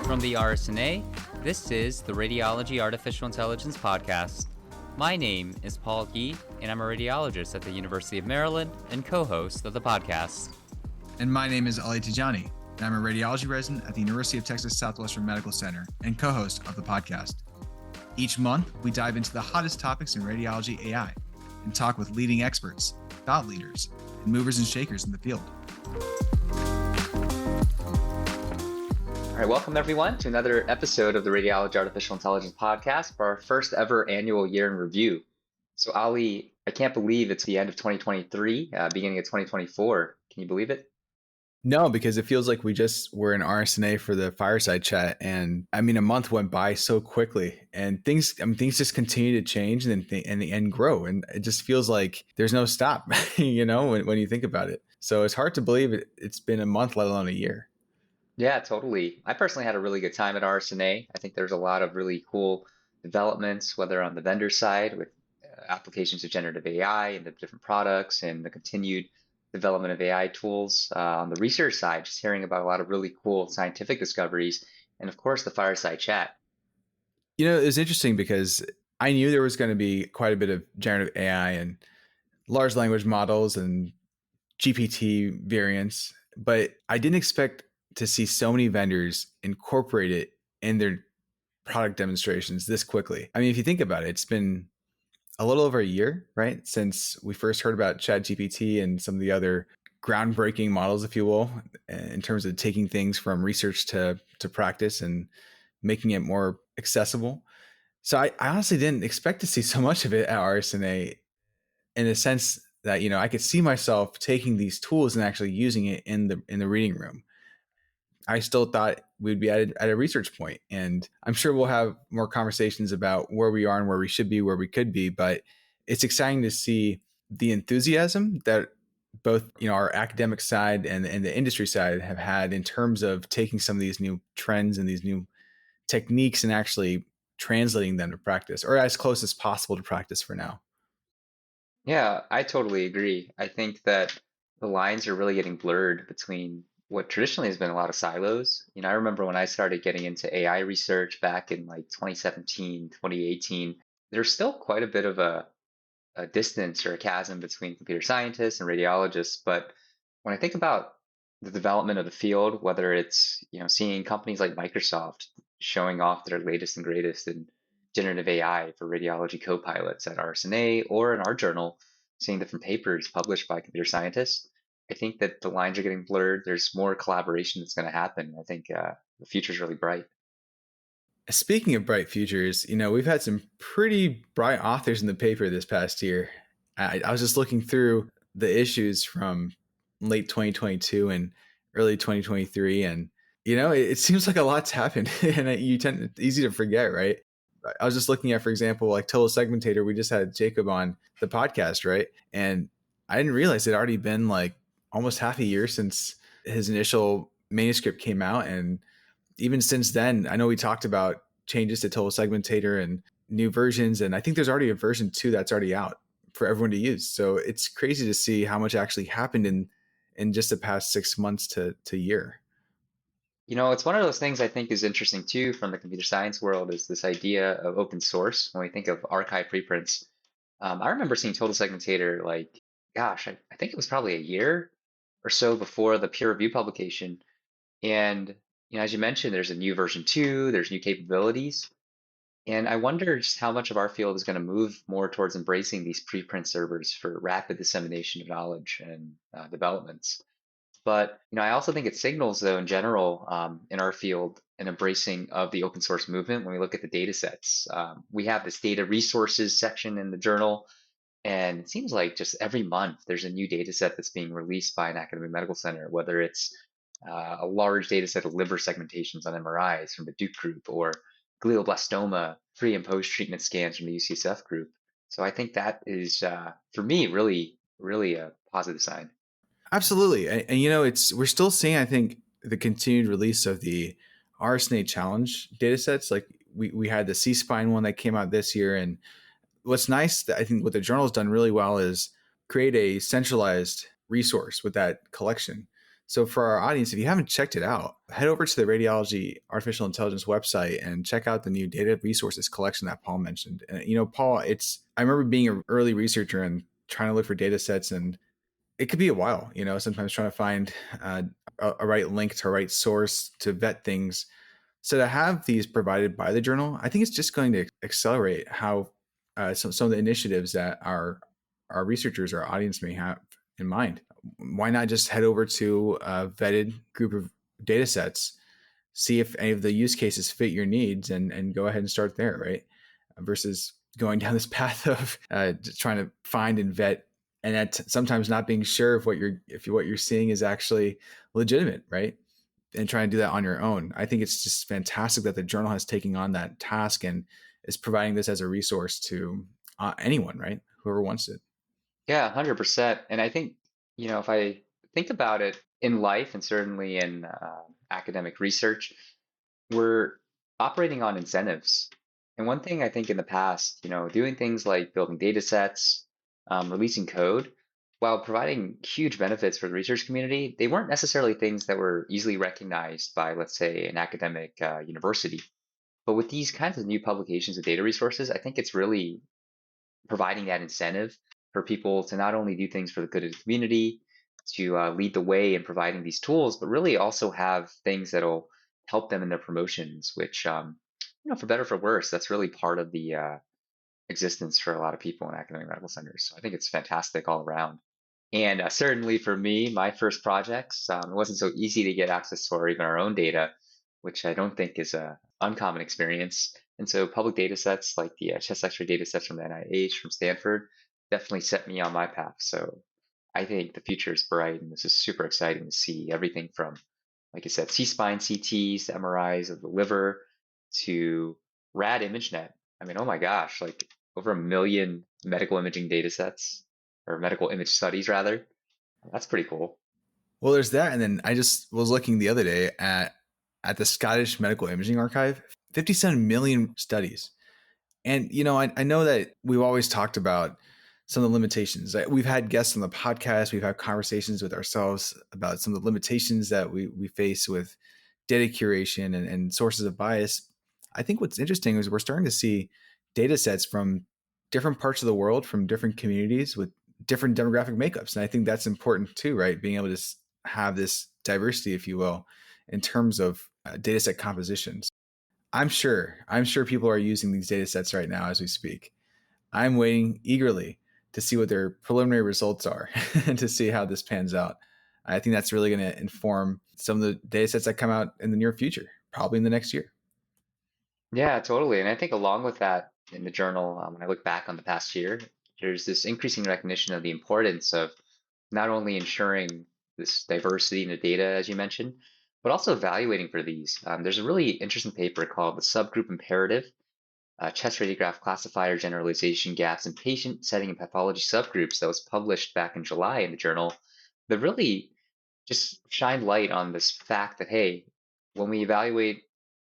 From the RSNA, this is the Radiology Artificial Intelligence Podcast. My name is Paul Gee, and I'm a radiologist at the University of Maryland and co-host of the podcast. And my name is Tejani, and I'm a radiology resident at the University of Texas Southwestern Medical Center and co-host of the podcast. Each month, we dive into the hottest topics in radiology AI and talk with leading experts, thought leaders, and movers and shakers in the field. All right, welcome everyone to another episode of the Radiology Artificial Intelligence Podcast for our first ever annual year in review. So Ali, I can't believe it's the end of 2023, beginning of 2024. Can you believe it? No, because it feels like we just were in RSNA for the fireside chat. And a month went by so quickly and things just continue to change and grow. And it just feels like there's no stop, when you think about it. So it's hard to believe it's been a month, let alone a year. Yeah, totally. I personally had a really good time at RSNA. I think there's a lot of really cool developments, whether on the vendor side with applications of generative AI and the different products and the continued development of AI tools. On the research side, just hearing about a lot of really cool scientific discoveries, and of course, the fireside chat. It was interesting because I knew there was going to be quite a bit of generative AI and large language models and GPT variants, but I didn't expect to see so many vendors incorporate it in their product demonstrations this quickly. If you think about it, it's been a little over a year, right? Since we first heard about ChatGPT and some of the other groundbreaking models, if you will, in terms of taking things from research to practice and making it more accessible. So I honestly didn't expect to see so much of it at RSNA, in the sense that, I could see myself taking these tools and actually using it in the reading room. I still thought we'd be at a research point, and I'm sure we'll have more conversations about where we are and where we should be, where we could be. But it's exciting to see the enthusiasm that both, our academic side and the industry side have had in terms of taking some of these new trends and these new techniques and actually translating them to practice, or as close as possible to practice for now. Yeah, I totally agree. I think that the lines are really getting blurred between what traditionally has been a lot of silos. I remember when I started getting into AI research back in like 2017, 2018, there's still quite a bit of a distance or a chasm between computer scientists and radiologists. But when I think about the development of the field, whether it's, seeing companies like Microsoft showing off their latest and greatest in generative AI for radiology co-pilots at RSNA, or in our journal, seeing different papers published by computer scientists, I think that the lines are getting blurred. There's more collaboration that's going to happen. I think the future's really bright. Speaking of bright futures, we've had some pretty bright authors in the paper this past year. I was just looking through the issues from late 2022 and early 2023, and it seems like a lot's happened, and it's easy to forget, right? I was just looking at, for example, like Total Segmentator. We just had Jacob on the podcast, right? And I didn't realize it had already been like almost half a year since his initial manuscript came out. And even since then, I know we talked about changes to Total Segmentator and new versions. And I think there's already a version 2 that's already out for everyone to use. So it's crazy to see how much actually happened in just the past 6 months to year. It's one of those things I think is interesting too from the computer science world, is this idea of open source. When we think of archive preprints, I remember seeing Total Segmentator like, gosh, I think it was probably a year or so before the peer review publication. And as you mentioned, there's a new version 2, there's new capabilities. And I wonder just how much of our field is going to move more towards embracing these preprint servers for rapid dissemination of knowledge and developments. But I also think it signals, though, in general, in our field, an embracing of the open source movement. When we look at the data sets, we have this data resources section in the journal, and it seems like just every month there's a new data set that's being released by an academic medical center, whether it's a large data set of liver segmentations on MRIs from the Duke group, or glioblastoma pre and post treatment scans from the UCSF group. So I think that is, for me, really, really a positive sign. Absolutely. And we're still seeing, I think, the continued release of the RSNA challenge data sets. Like we had the C-spine one that came out this year. And what's nice, that I think what the journal's done really well, is create a centralized resource with that collection So for our audience, if you haven't checked it out, head over to the Radiology Artificial Intelligence website and check out the new data resources collection that Paul mentioned. And Paul, I remember being an early researcher and trying to look for data sets, and it could be a while, sometimes trying to find a right link to a right source to vet things. So to have these provided by the journal, I think it's just going to accelerate how some of the initiatives that our researchers, our audience may have in mind. Why not just head over to a vetted group of data sets, see if any of the use cases fit your needs, and go ahead and start there, right? Versus going down this path of just trying to find and vet, and that sometimes not being sure if what you're seeing is actually legitimate, right? And trying to do that on your own. I think it's just fantastic that the journal has taken on that task and is providing this as a resource to anyone, right? Whoever wants it. Yeah, 100%. And I think, if I think about it in life and certainly in academic research, we're operating on incentives. And one thing I think in the past, doing things like building data sets, releasing code, while providing huge benefits for the research community, they weren't necessarily things that were easily recognized by, let's say, an academic university. But with these kinds of new publications of data resources, I think it's really providing that incentive for people to not only do things for the good of the community, to lead the way in providing these tools, but really also have things that'll help them in their promotions, which, for better or for worse, that's really part of the existence for a lot of people in academic medical centers. So I think it's fantastic all around. And certainly for me, my first projects, it wasn't so easy to get access to or even our own data, which I don't think is a uncommon experience. And so public data sets like the chest X-ray data sets from the NIH, from Stanford, definitely set me on my path. So I think the future is bright, and this is super exciting to see everything from, like I said, C-spine CTs to MRIs of the liver to RAD ImageNet. I mean, oh my gosh, like over 1 million medical imaging data sets or medical image studies rather. That's pretty cool. Well, there's that, and then I just was looking the other day at the Scottish Medical Imaging Archive, 57 million studies. And I know that we've always talked about some of the limitations. We've had guests on the podcast, we've had conversations with ourselves about some of the limitations that we face with data curation and sources of bias. I think what's interesting is we're starting to see data sets from different parts of the world, from different communities with different demographic makeups. And I think that's important too, right? Being able to have this diversity, if you will, in terms of data set compositions. I'm sure people are using these data sets right now as we speak. I'm waiting eagerly to see what their preliminary results are and to see how this pans out. I think that's really going to inform some of the data sets that come out in the near future, probably in the next year. Yeah, totally. And I think along with that, in the journal, when I look back on the past year, there's this increasing recognition of the importance of not only ensuring this diversity in the data, as you mentioned, but also evaluating for these. There's a really interesting paper called the Subgroup Imperative, Chest Radiograph Classifier Generalization Gaps in Patient Setting and Pathology Subgroups that was published back in July in the journal that really just shined light on this fact that, hey, when we evaluate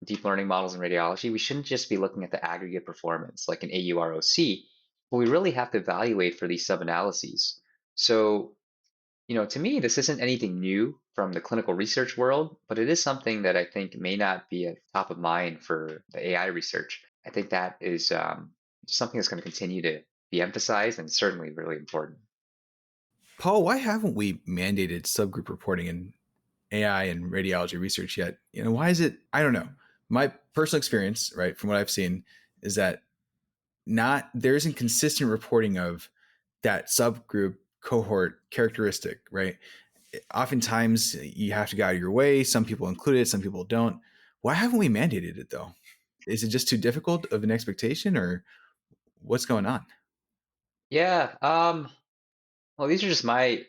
deep learning models in radiology, we shouldn't just be looking at the aggregate performance like an AUROC, but we really have to evaluate for these sub-analyses. So, to me, this isn't anything new from the clinical research world, but it is something that I think may not be at top of mind for the AI research. I think that is just something that's going to continue to be emphasized and certainly really important. Paul, why haven't we mandated subgroup reporting in AI and radiology research yet? Why is it? I don't know. My personal experience, right, from what I've seen, is that there isn't consistent reporting of that subgroup cohort characteristic, right? Oftentimes you have to go out of your way. Some people include it, some people don't. Why haven't we mandated it though? Is it just too difficult of an expectation, or what's going on? Yeah, well, these are just my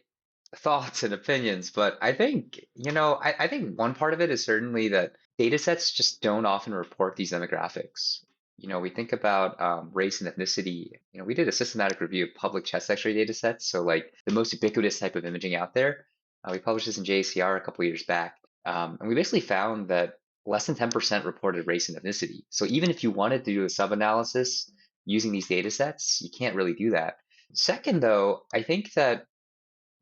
thoughts and opinions, but I think, I think one part of it is certainly that data sets just don't often report these demographics. We think about race and ethnicity. We did a systematic review of public chest X-ray data sets, so like the most ubiquitous type of imaging out there. We published this in JACR a couple years back, and we basically found that less than 10% reported race and ethnicity. So even if you wanted to do a sub-analysis using these data sets, you can't really do that. Second, though, I think that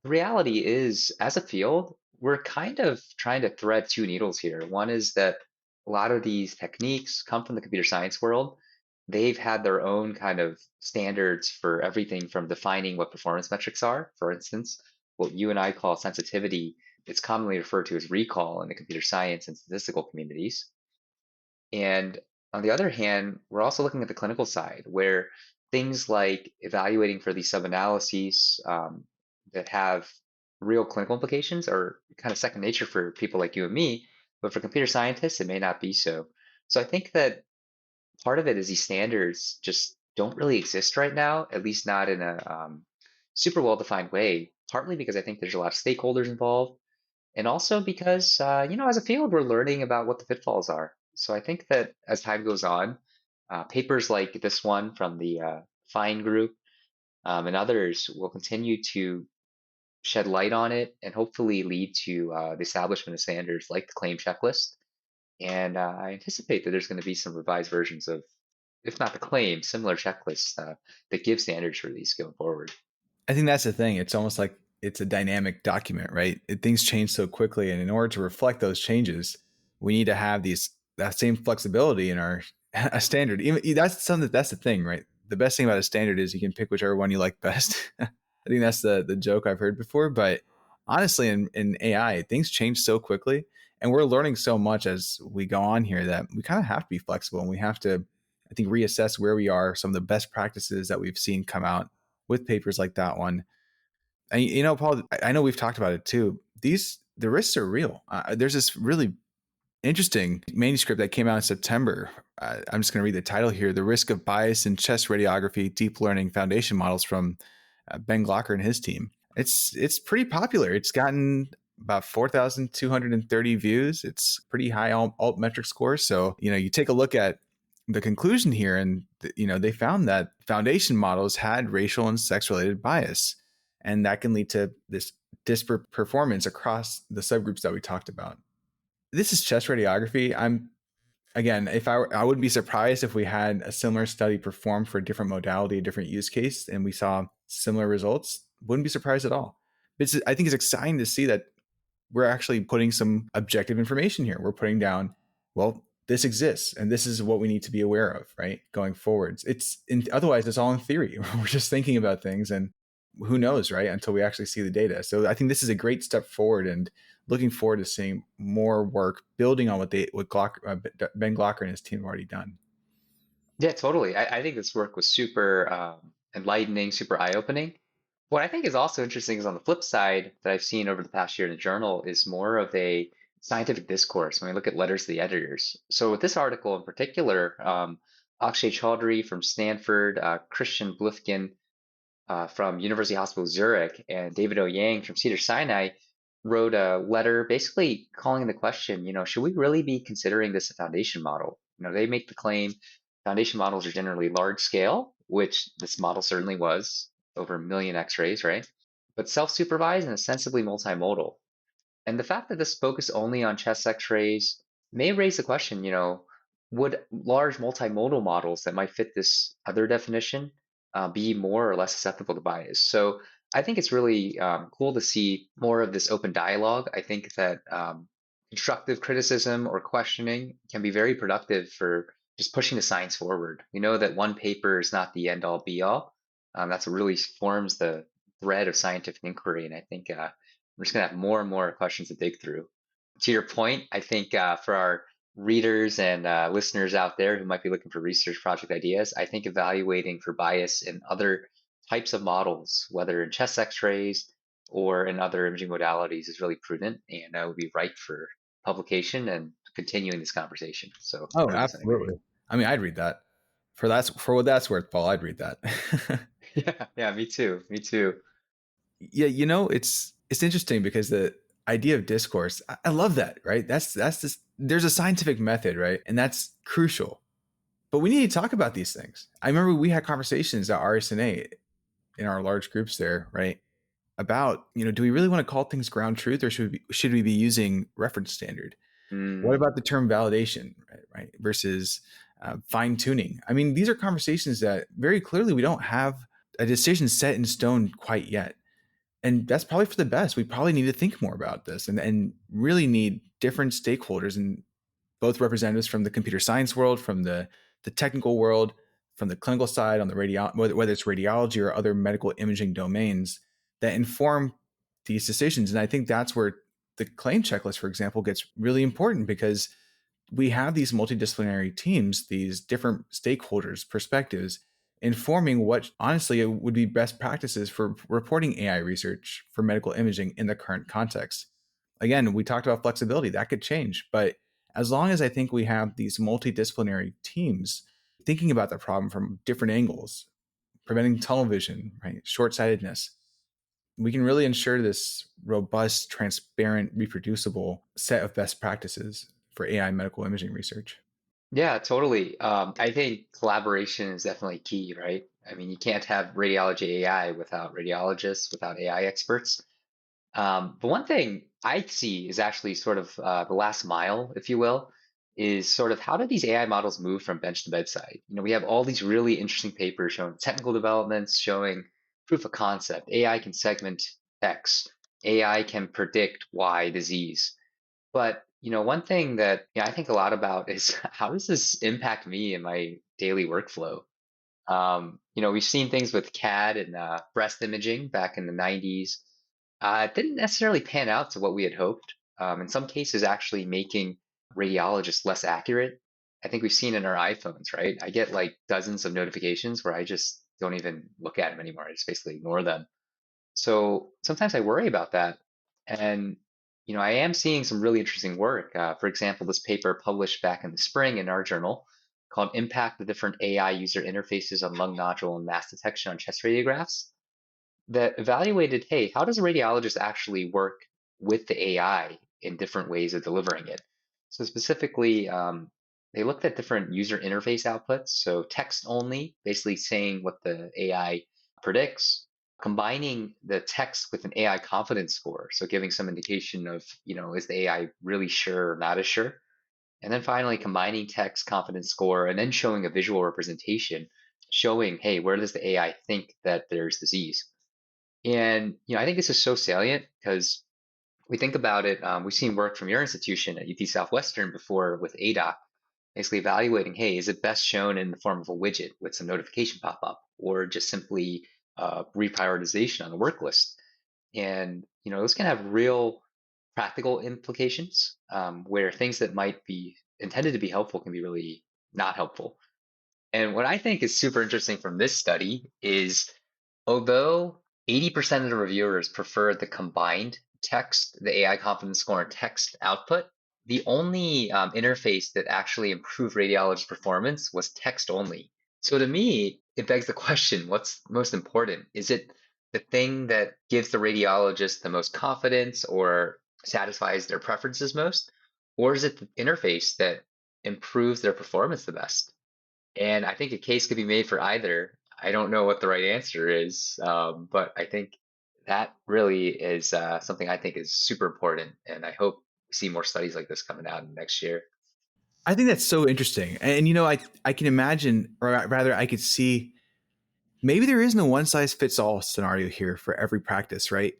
the reality is, as a field, we're kind of trying to thread two needles here. One is that a lot of these techniques come from the computer science world. They've had their own kind of standards for everything from defining what performance metrics are. For instance, what you and I call sensitivity, it's commonly referred to as recall in the computer science and statistical communities. And on the other hand, we're also looking at the clinical side, where things like evaluating for these sub-analyses that have real clinical implications are kind of second nature for people like you and me, but for computer scientists, it may not be so. So I think that part of it is these standards just don't really exist right now, at least not in a super well-defined way, partly because I think there's a lot of stakeholders involved, and also because, as a field, we're learning about what the pitfalls are. So I think that as time goes on, papers like this one from the Fine group and others will continue to shed light on it and hopefully lead to the establishment of standards like the claim checklist. And I anticipate that there's going to be some revised versions of, if not the claim, similar checklists that give standards for these going forward. I think that's the thing. It's almost like it's a dynamic document, right? Things change so quickly, and in order to reflect those changes, we need to have that same flexibility in our a standard. Even that's the thing, right? The best thing about a standard is you can pick whichever one you like best. I think that's the joke I've heard before. But honestly, in AI, things change so quickly, and we're learning so much as we go on here that we kind of have to be flexible, and we have to, I think, reassess where we are, some of the best practices that we've seen come out with papers like that one. And Paul, I know we've talked about it too. The risks are real. There's this really interesting manuscript that came out in September. I'm just going to read the title here: "The Risk of Bias in Chest Radiography Deep Learning Foundation Models" from Ben Glocker and his team. It's pretty popular. It's gotten about 4,230 views. It's pretty high altmetric score. So, you take a look at the conclusion here, and they found that foundation models had racial and sex related bias, and that can lead to this disparate performance across the subgroups that we talked about. This is chest radiography. If I wouldn't be surprised if we had a similar study performed for a different modality, a different use case, and we saw similar results. Wouldn't be surprised at all. I think it's exciting to see that we're actually putting some objective information here. We're putting down, well, this exists, and this is what we need to be aware of, right? Going forwards. Otherwise it's all in theory. We're just thinking about things, and who knows, right? Until we actually see the data. So I think this is a great step forward, and looking forward to seeing more work building on what Ben Glocker and his team have already done. Yeah, totally. I think this work was super enlightening, super eye-opening. What I think is also interesting is on the flip side that I've seen over the past year in the journal is more of a scientific discourse when we look at letters to the editors. So with this article in particular, Akshay Chaudhary from Stanford, Christian Blufkin from University Hospital Zurich, and David O. Yang from Cedars-Sinai wrote a letter basically calling the question, should we really be considering this a foundation model? They make the claim foundation models are generally large scale, which this model certainly was, over a million X-rays, right? But self-supervised and ostensibly multimodal. And the fact that this focus only on chest X-rays may raise the question, would large multimodal models that might fit this other definition be more or less susceptible to bias? So I think it's really cool to see more of this open dialogue. I think that constructive criticism or questioning can be very productive for just pushing the science forward. We know that one paper is not the end all be all. That's what really forms the thread of scientific inquiry. And I think we're just going to have more and more questions to dig through. To your point, I think for our readers and listeners out there who might be looking for research project ideas, I think evaluating for bias in other types of models, whether in chest X-rays or in other imaging modalities, is really prudent and would be ripe for publication and continuing this conversation. So, absolutely. I mean, I'd read that for what that's worth, Paul. I'd read that. Yeah, me too. Me too. Yeah, it's interesting because the idea of discourse, I love that, right? That's this. There's a scientific method, right, and that's crucial. But we need to talk about these things. I remember we had conversations at RSNA in our large groups there, right, about do we really want to call things ground truth, or should we be using reference standard? What about the term validation, right, versus fine tuning? I mean, these are conversations that very clearly we don't have a decision set in stone quite yet. And that's probably for the best. We probably need to think more about this and really need different stakeholders and both representatives from the computer science world, from the technical world, from the clinical side on the whether it's radiology or other medical imaging domains that inform these decisions. And I think that's where the claim checklist, for example, gets really important because we have these multidisciplinary teams, these different stakeholders, perspectives, informing what honestly would be best practices for reporting AI research for medical imaging in the current context. Again, we talked about flexibility, that could change, but as long as I think we have these multidisciplinary teams thinking about the problem from different angles, preventing tunnel vision, right, short-sightedness, we can really ensure this robust, transparent, reproducible set of best practices for AI medical imaging research. Yeah, totally. I think collaboration is definitely key, right? I mean, you can't have radiology AI without radiologists, without AI experts. But one thing I see is actually sort of the last mile, if you will, is sort of how do these AI models move from bench to bedside? We have all these really interesting papers showing technical developments, showing proof of concept. AI can segment X. AI can predict Y disease. But one thing that I think a lot about is how does this impact me in my daily workflow? We've seen things with CAD and breast imaging back in the 90s. It didn't necessarily pan out to what we had hoped. In some cases, actually making radiologists less accurate. I think we've seen in our iPhones, right? I get like dozens of notifications where I just don't even look at them anymore. I just basically ignore them. So sometimes I worry about that. And, I am seeing some really interesting work. For example, this paper published back in the spring in our journal called Impact of Different AI User Interfaces on Lung Nodule and Mass Detection on Chest Radiographs that evaluated, hey, how does a radiologist actually work with the AI in different ways of delivering it? So specifically, they looked at different user interface outputs. So text only, basically saying what the AI predicts, combining the text with an AI confidence score. So giving some indication of, is the AI really sure or not as sure? And then finally combining text confidence score and then showing a visual representation showing, hey, where does the AI think that there's disease? And I think this is so salient because we think about it. We've seen work from your institution at UT Southwestern before with ADOC, basically evaluating, hey, is it best shown in the form of a widget with some notification pop up, or just simply reprioritization on the work list? And those can have real practical implications where things that might be intended to be helpful can be really not helpful. And what I think is super interesting from this study is although 80% of the reviewers preferred the combined text, the AI confidence score and text output, the only interface that actually improved radiology performance was text only. So to me, it begs the question, what's most important? Is it the thing that gives the radiologist the most confidence or satisfies their preferences most? Or is it the interface that improves their performance the best? And I think a case could be made for either. I don't know what the right answer is, but I think that really is something I think is super important. And I hope we see more studies like this coming out next year. I think that's so interesting. And I can imagine, or rather I could see maybe there is no one size fits all scenario here for every practice, right?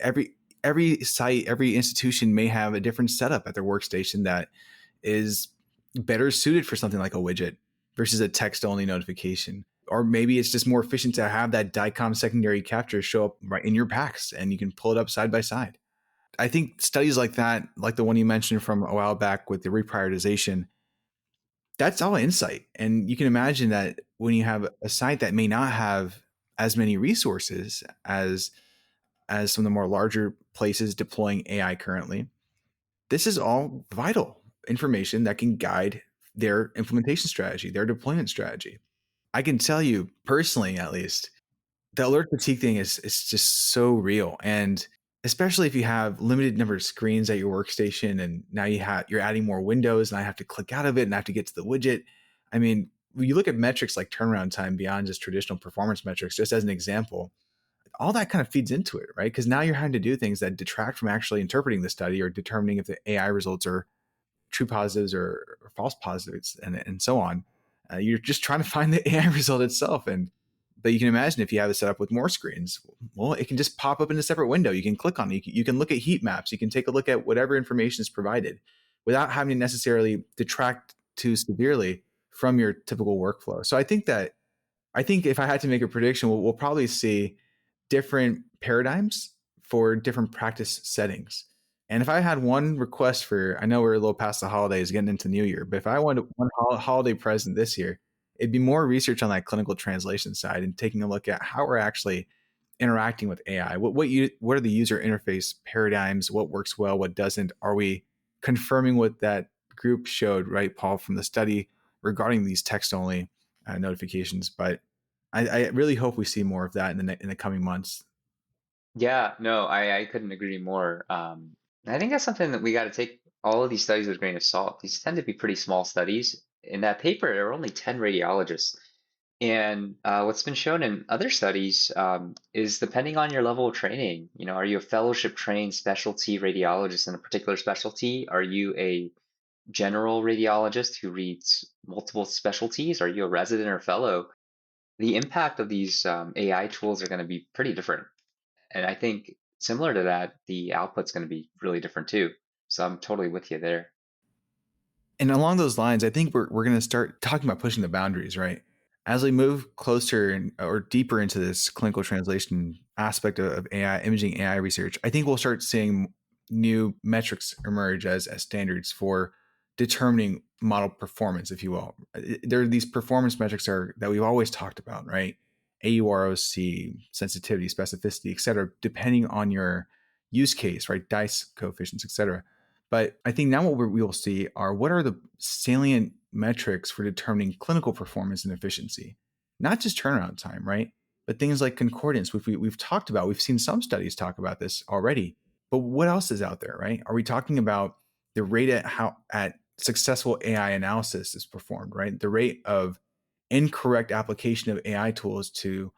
Every site, every institution may have a different setup at their workstation that is better suited for something like a widget versus a text only notification. Or maybe it's just more efficient to have that DICOM secondary capture show up right in your PACS and you can pull it up side by side. I think studies like that, like the one you mentioned from a while back with the reprioritization, that's all insight. And you can imagine that when you have a site that may not have as many resources as some of the more larger places deploying AI currently, this is all vital information that can guide their implementation strategy, their deployment strategy. I can tell you personally, at least, the alert fatigue thing is just so real. And especially if you have limited number of screens at your workstation and now you're adding more windows and I have to click out of it and I have to get to the widget. I mean, when you look at metrics like turnaround time beyond just traditional performance metrics, just as an example, all that kind of feeds into it, right? Because now you're having to do things that detract from actually interpreting the study or determining if the AI results are true positives or false positives and so on. You're just trying to find the AI result itself. And But you can imagine if you have it set up with more screens, well, it can just pop up in a separate window. You can click on it. You can look at heat maps. You can take a look at whatever information is provided without having to necessarily detract too severely from your typical workflow. So I think if I had to make a prediction, we'll probably see different paradigms for different practice settings. And if I had one request for, I know we're a little past the holidays, getting into New Year, but if I wanted one holiday present this year, it'd be more research on that clinical translation side and taking a look at how we're actually interacting with AI. What are the user interface paradigms? What works well? What doesn't? Are we confirming what that group showed, right, Paul, from the study regarding these text only notifications? But I really hope we see more of that in the coming months. Yeah, no, I couldn't agree more. I think that's something that we got to take all of these studies with a grain of salt. These tend to be pretty small studies. In that paper, there were only 10 radiologists. And what's been shown in other studies is depending on your level of training, are you a fellowship trained specialty radiologist in a particular specialty? Are you a general radiologist who reads multiple specialties? Are you a resident or fellow? The impact of these AI tools are going to be pretty different. And I think similar to that, the output's going to be really different too. So I'm totally with you there. And along those lines, I think we're going to start talking about pushing the boundaries, right? As we move closer or deeper into this clinical translation aspect of AI, imaging AI research, I think we'll start seeing new metrics emerge as standards for determining model performance, if you will. There are these performance metrics that we've always talked about, right? AUROC, sensitivity, specificity, et cetera, depending on your use case, right? DICE coefficients, et cetera. But I think now what we will see are what are the salient metrics for determining clinical performance and efficiency, not just turnaround time, right? But things like concordance, which we've talked about. We've seen some studies talk about this already. But what else is out there, right? Are we talking about the rate at successful AI analysis is performed, right? The rate of incorrect application of AI tools to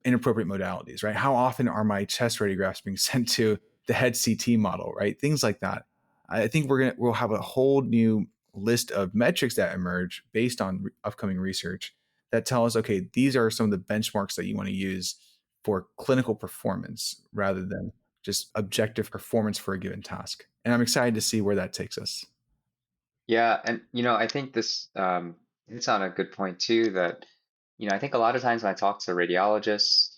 inappropriate modalities, right? How often are my chest radiographs being sent to the head CT model, right? Things like that. I think we'll have a whole new list of metrics that emerge based on upcoming research that tell us, okay, these are some of the benchmarks that you want to use for clinical performance rather than just objective performance for a given task. And I'm excited to see where that takes us. Yeah, and I think this hits on a good point too that I think a lot of times when I talk to radiologists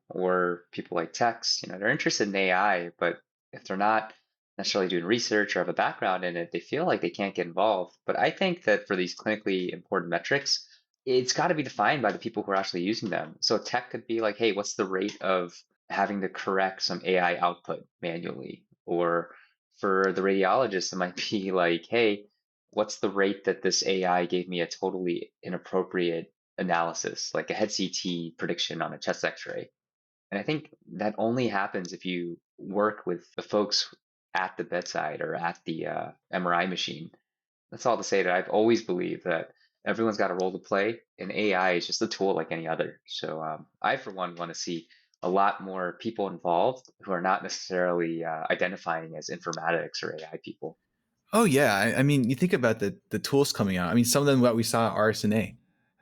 or people like techs, they're interested in AI, but if they're not necessarily doing research or have a background in it, they feel like they can't get involved. But I think that for these clinically important metrics, it's got to be defined by the people who are actually using them. So tech could be like, hey, what's the rate of having to correct some AI output manually? Or for the radiologist, it might be like, hey, what's the rate that this AI gave me a totally inappropriate analysis, like a head CT prediction on a chest X-ray? And I think that only happens if you work with the folks at the bedside or at the MRI machine. That's all to say that I've always believed that everyone's got a role to play, and AI is just a tool like any other. So I, for one, want to see a lot more people involved who are not necessarily identifying as informatics or AI people. Oh yeah, I mean, you think about the tools coming out. I mean, some of them what we saw at RSNA,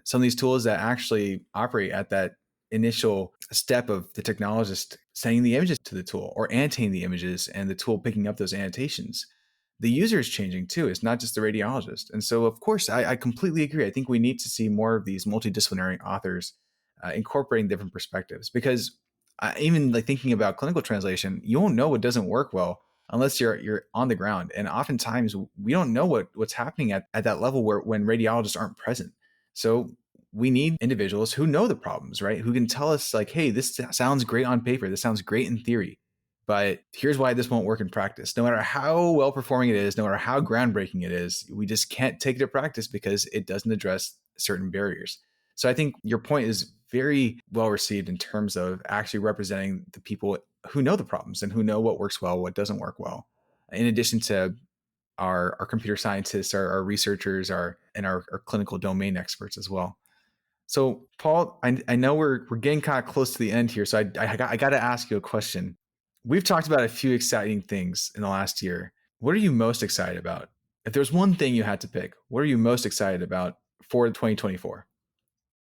some of these tools that actually operate at that initial step of the technologist sending the images to the tool or annotating the images and the tool picking up those annotations. The user is changing too. It's not just the radiologist. And so, of course, I completely agree. I think we need to see more of these multidisciplinary authors incorporating different perspectives because even like thinking about clinical translation, you won't know what doesn't work well unless you're on the ground. And oftentimes we don't know what's happening at that level when radiologists aren't present. So we need individuals who know the problems, right? Who can tell us like, hey, this sounds great on paper. This sounds great in theory, but here's why this won't work in practice. No matter how well performing it is, no matter how groundbreaking it is, we just can't take it to practice because it doesn't address certain barriers. So I think your point is very well received in terms of actually representing the people who know the problems and who know what works well, what doesn't work well. In addition to our computer scientists, our researchers, our clinical domain experts as well. So Paul, I know we're getting kind of close to the end here. So I got to ask you a question. We've talked about a few exciting things in the last year. What are you most excited about? If there's one thing you had to pick, what are you most excited about for 2024?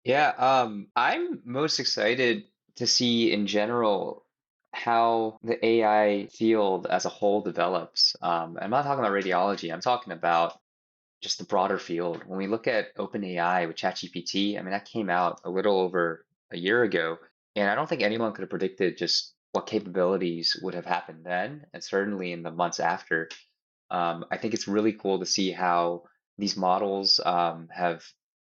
Yeah, I'm most excited to see in general how the AI field as a whole develops. I'm not talking about radiology, I'm talking about just the broader field. When we look at OpenAI with ChatGPT, I mean, that came out a little over a year ago, and I don't think anyone could have predicted just what capabilities would have happened then, and certainly in the months after. I think it's really cool to see how these models have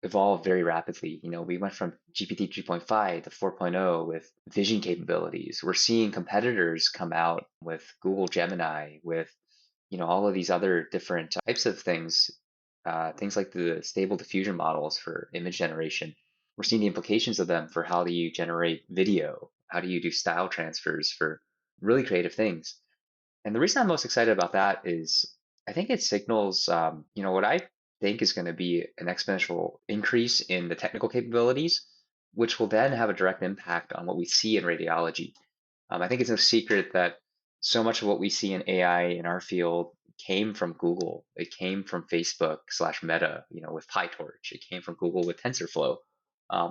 evolved very rapidly. You know, we went from GPT 3.5 to 4.0 with vision capabilities. We're seeing competitors come out with Google Gemini, with all of these other different types of things, things like the stable diffusion models for image generation. We're seeing the implications of them for how do you generate video, how do you do style transfers for really creative things. And the reason I'm most excited about that is I think it signals, what I think is going to be an exponential increase in the technical capabilities, which will then have a direct impact on what we see in radiology. I think it's no secret that so much of what we see in AI in our field came from Google. It came from Facebook slash Meta, with PyTorch. It came from Google with TensorFlow.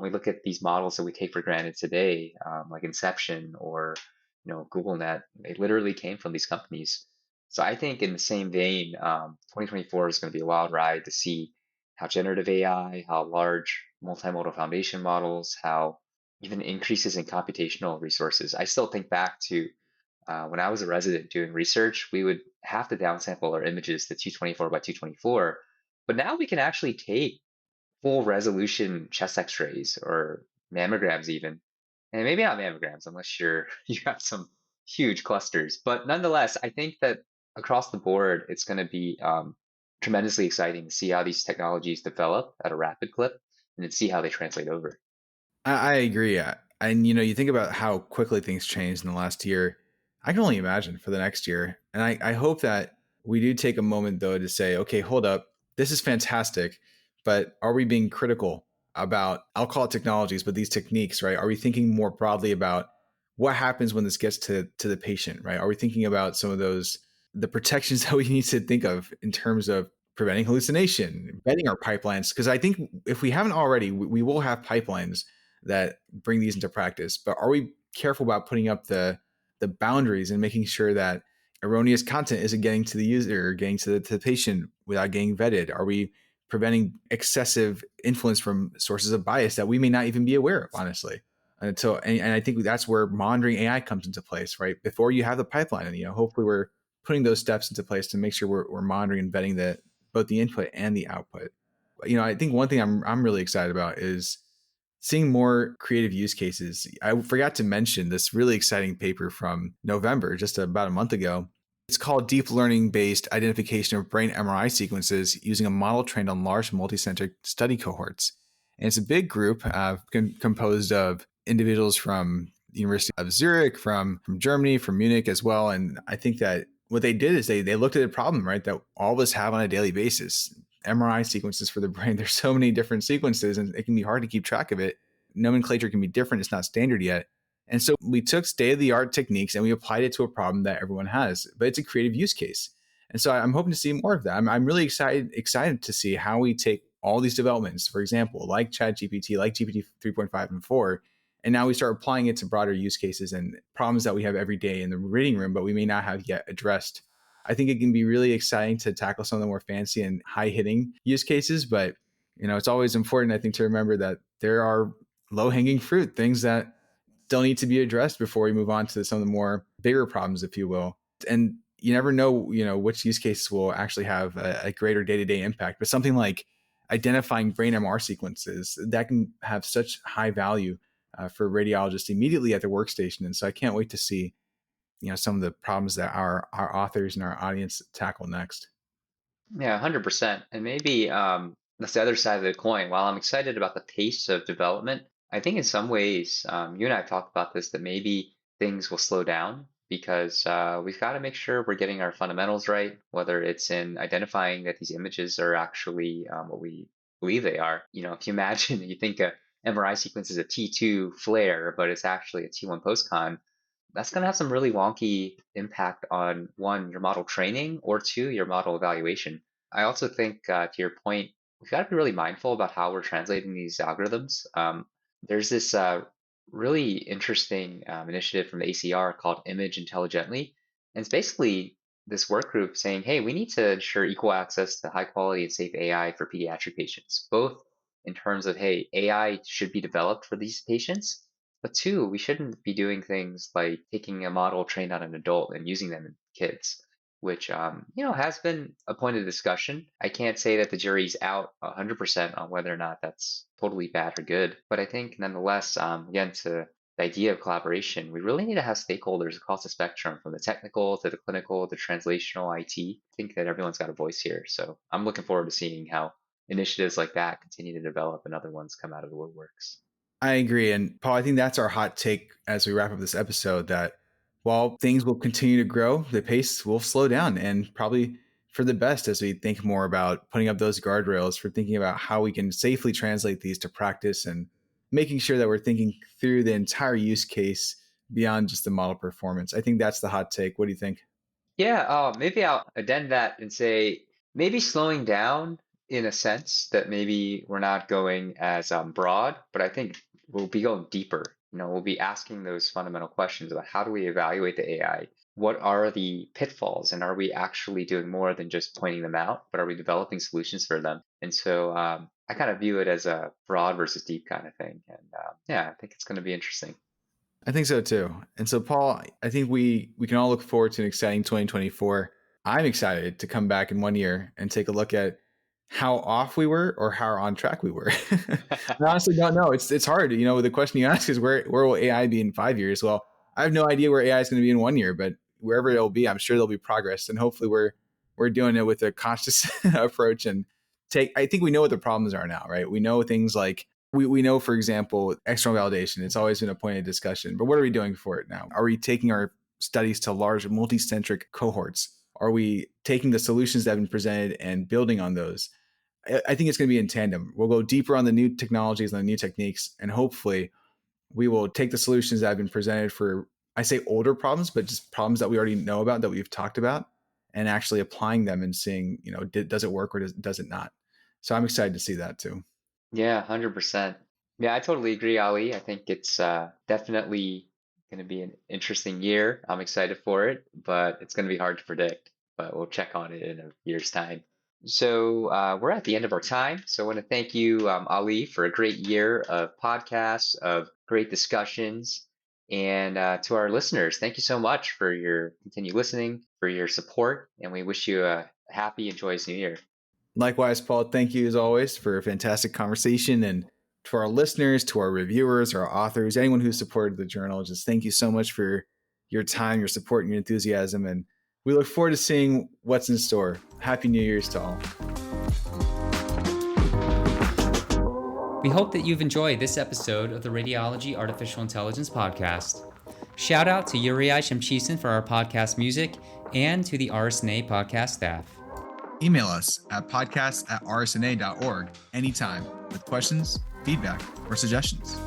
We look at these models that we take for granted today, like Inception or GoogleNet. They literally came from these companies. So I think in the same vein, 2024 is going to be a wild ride to see how generative AI, how large multimodal foundation models, how even increases in computational resources. I still think back to when I was a resident doing research, we would have to downsample our images to 224 by 224, but now we can actually take full resolution chest X-rays or mammograms even, and maybe not mammograms unless you have some huge clusters. But nonetheless, I think that across the board, it's going to be tremendously exciting to see how these technologies develop at a rapid clip and then see how they translate over. I agree. And you think about how quickly things changed in the last year. I can only imagine for the next year. And I hope that we do take a moment though to say, okay, hold up. This is fantastic, but are we being critical about, I'll call it technologies, but these techniques, right? Are we thinking more broadly about what happens when this gets to the patient, right? Are we thinking about some of those, the protections that we need to think of in terms of preventing hallucination, vetting our pipelines? Because I think if we haven't already, we will have pipelines that bring these into practice. But are we careful about putting up the boundaries and making sure that erroneous content isn't getting to the user or getting to the patient without getting vetted? Are we preventing excessive influence from sources of bias that we may not even be aware of, honestly? And I think that's where monitoring AI comes into place, right? Before you have the pipeline, and hopefully we're putting those steps into place to make sure we're monitoring and vetting both the input and the output. I think one thing I'm really excited about is seeing more creative use cases. I forgot to mention this really exciting paper from November, just about a month ago. It's called Deep Learning Based Identification of Brain MRI Sequences Using a Model Trained on Large Multicentric Study Cohorts. And it's a big group composed of individuals from the University of Zurich, from Germany, from Munich as well. And I think that what they did is they looked at a problem, right, that all of us have on a daily basis. MRI sequences for the brain. There's so many different sequences and it can be hard to keep track of it. Nomenclature can be different. It's not standard yet. And so we took state of the art techniques and we applied it to a problem that everyone has, but it's a creative use case. And so I'm hoping to see more of that. I'm really excited to see how we take all these developments, for example, like ChatGPT, like GPT 3.5 and 4, and now we start applying it to broader use cases and problems that we have every day in the reading room, but we may not have yet addressed. I think it can be really exciting to tackle some of the more fancy and high hitting use cases, but it's always important, I think, to remember that there are low hanging fruit, things that still need to be addressed before we move on to some of the more bigger problems, if you will. And you never know, which use cases will actually have a greater day to day impact, but something like identifying brain MR sequences that can have such high value for radiologists immediately at their workstation. And so I can't wait to see some of the problems that our authors and our audience tackle next. Yeah, 100%. And maybe that's the other side of the coin. While I'm excited about the pace of development, I think in some ways, you and I have talked about this, that maybe things will slow down because we've got to make sure we're getting our fundamentals right, whether it's in identifying that these images are actually what we believe they are. If you imagine, you think a MRI sequence is a T2 flare, but it's actually a T1 postcon, that's going to have some really wonky impact on one, your model training, or two, your model evaluation. I also think, to your point, we've got to be really mindful about how we're translating these algorithms. There's this really interesting initiative from the ACR called Image Intelligently. And it's basically this work group saying, hey, we need to ensure equal access to high quality and safe AI for pediatric patients, both in terms of, hey, AI should be developed for these patients, but two, we shouldn't be doing things like taking a model trained on an adult and using them in kids, which has been a point of discussion. I can't say that the jury's out 100% on whether or not that's totally bad or good, but I think nonetheless, again, to the idea of collaboration, we really need to have stakeholders across the spectrum, from the technical to the clinical to translational IT. I think that everyone's got a voice here, so I'm looking forward to seeing how initiatives like that continue to develop and other ones come out of the woodworks. I agree. And Paul, I think that's our hot take as we wrap up this episode, that while things will continue to grow, the pace will slow down, and probably for the best as we think more about putting up those guardrails for thinking about how we can safely translate these to practice and making sure that we're thinking through the entire use case beyond just the model performance. I think that's the hot take. What do you think? Yeah, maybe I'll addend that and say maybe slowing down in a sense that maybe we're not going as broad, but I think we'll be going deeper. We'll be asking those fundamental questions about how do we evaluate the AI? What are the pitfalls? And are we actually doing more than just pointing them out, but are we developing solutions for them? And so I kind of view it as a broad versus deep kind of thing. And yeah, I think it's going to be interesting. I think so too. And so, Paul, I think we can all look forward to an exciting 2024. I'm excited to come back in 1 year and take a look at how off we were or how on track we were. I honestly don't know. It's hard. The question you ask is where will AI be in 5 years? Well, I have no idea where AI is going to be in 1 year, but wherever it'll be, I'm sure there'll be progress. And hopefully we're doing it with a conscious approach and I think we know what the problems are now, right? We know things like we know, for example, external validation. It's always been a point of discussion, but what are we doing for it now? Are we taking our studies to large multi-centric cohorts? Are we taking the solutions that have been presented and building on those? I think it's going to be in tandem. We'll go deeper on the new technologies and the new techniques, and hopefully we will take the solutions that have been presented for, I say older problems, but just problems that we already know about, that we've talked about, and actually applying them and seeing, does it work or does it not? So I'm excited to see that too. Yeah, 100%. Yeah, I totally agree, Ali. I think it's definitely going to be an interesting year. I'm excited for it, but it's going to be hard to predict. But we'll check on it in a year's time. So we're at the end of our time. So I want to thank you, Ali, for a great year of podcasts, of great discussions. And to our listeners, thank you so much for your continued listening, for your support. And we wish you a happy and joyous new year. Likewise, Paul, thank you as always for a fantastic conversation. And to our listeners, to our reviewers, our authors, anyone who supported the journal, just thank you so much for your time, your support, and your enthusiasm. And we look forward to seeing what's in store. Happy New Year's to all. We hope that you've enjoyed this episode of the Radiology Artificial Intelligence Podcast. Shout out to Uriah Shemchisen for our podcast music and to the RSNA podcast staff. Email us at podcast@rsna.org anytime with questions, feedback, or suggestions.